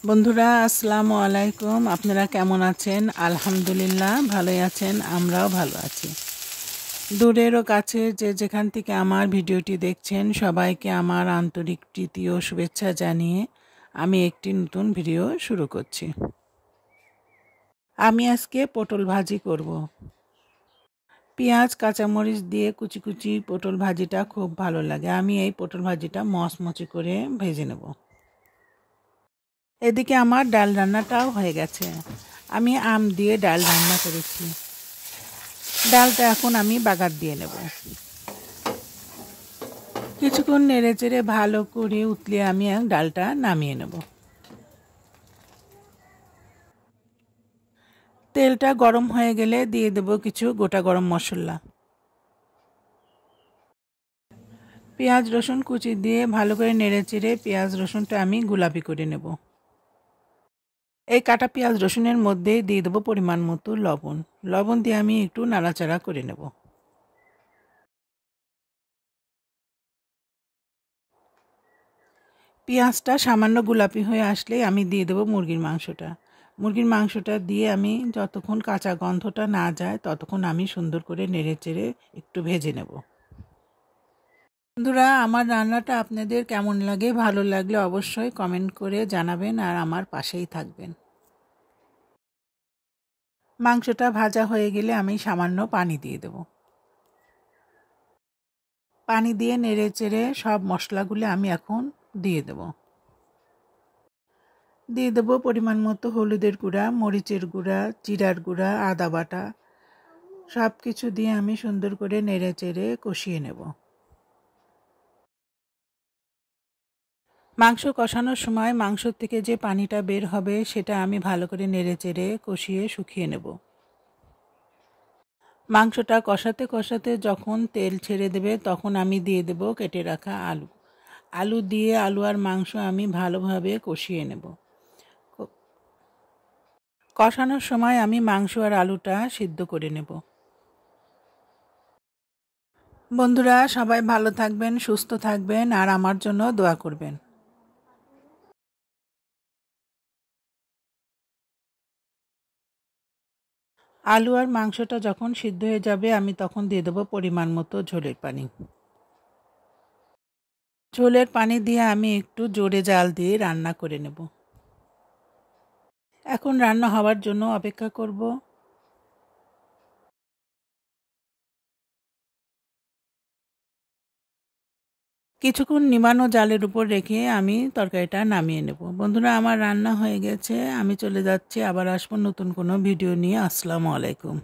বন্ধুরা আসসালামু আলাইকুম। আপনারা কেমন আছেন? আলহামদুলিল্লাহ ভালোই আছেন, আমরাও ভালো আছি। দূরের ও কাছে যে যেখান থেকে আমার ভিডিওটি দেখছেন সবাইকে আমার আন্তরিক প্রীতি ও শুভেচ্ছা জানিয়ে আমি একটি নতুন ভিডিও শুরু করছি। আমি আজকে পটল ভাজি করব। পেঁয়াজ কাঁচামরিচ দিয়ে কুচি কুচি পটল ভাজিটা খুব ভালো লাগে। আমি এই পটল ভাজিটা মচমচে করে ভেজে নেব। এদিকে আমার ডাল রান্নাটাও হয়ে গেছে। আমি আম দিয়ে ডাল রান্না করেছি। ডালটা এখন আমি বাগার দিয়ে নেব। কিছুক্ষণ নেড়েচেড়ে ভালো করে উতলিয়ে আমি ডালটা নামিয়ে নেব। তেলটা গরম হয়ে গেলে দিয়ে দেব কিছু গোটা গরম মশলা। পেঁয়াজ রসুন কুচি দিয়ে ভালো করে নেড়েচেড়ে পেঁয়াজ রসুনটা আমি গোলাপি করে নেব। এই কাটা পেঁয়াজ রসুনের মধ্যে দিয়ে দেবো পরিমাণ মতো লবণ। লবণ দিয়ে আমি একটু নাড়াচাড়া করে নেব। পেঁয়াজটা সামান্য গোলাপি হয়ে আসলে আমি দিয়ে দেবো মুরগির মাংসটা। মুরগির মাংসটা দিয়ে আমি যতক্ষণ কাঁচা গন্ধটা না যায় ততক্ষণ আমি সুন্দর করে নেড়েচেড়ে একটু ভেজে নেব। বন্ধুরা, আমার রান্নাটা আপনাদের কেমন লাগে? ভালো লাগলে অবশ্যই কমেন্ট করে জানাবেন আর আমার পাশেই থাকবেন। মাংসটা ভাজা হয়ে গেলে আমি সামান্য পানি দিয়ে দেব। পানি দিয়ে নেড়েচেড়ে সব মশলাগুলো আমি এখন দিয়ে দেব। দিয়ে দেবো পরিমাণ মতো হলুদের গুঁড়া, মরিচের গুঁড়া, জিরার গুঁড়া, আদা বাটা সব কিছু দিয়ে আমি সুন্দর করে নেড়েচেড়ে কষিয়ে নেব। মাংস কষানোর সময় মাংস থেকে যে পানিটা বের হবে সেটা আমি ভালো করে নেড়েচেড়ে কষিয়ে শুকিয়ে নেব। মাংসটা কষাতে কষাতে যখন তেল ছেড়ে দেবে তখন আমি দিয়ে দেব কেটে রাখা আলু। আলু দিয়ে আলু আর মাংস আমি ভালোভাবে কষিয়ে নেব। কষানোর সময় আমি মাংস আর আলুটা সিদ্ধ করে নেব। বন্ধুরা, সবাই ভালো থাকবেন, সুস্থ থাকবেন আর আমার জন্য দোয়া করবেন। আলু আর মাংসটা যখন সিদ্ধ হয়ে যাবে আমি তখন দিয়ে দেবো পরিমাণ মতো ঝোলের পানি। ঝোলের পানি দিয়ে আমি একটু জোরে জাল দিয়ে রান্না করে নেব। এখন রান্না হওয়ার জন্য অপেক্ষা করব। কিছুক্ষণ নিমানো জালের উপর রেখে আমি তরকারিটা নামিয়ে নেব। বন্ধুরা, আমার রান্না হয়ে গেছে। আমি চলে যাচ্ছি, আবার আসবো নতুন কোনো ভিডিও নিয়ে। আসসালামু আলাইকুম।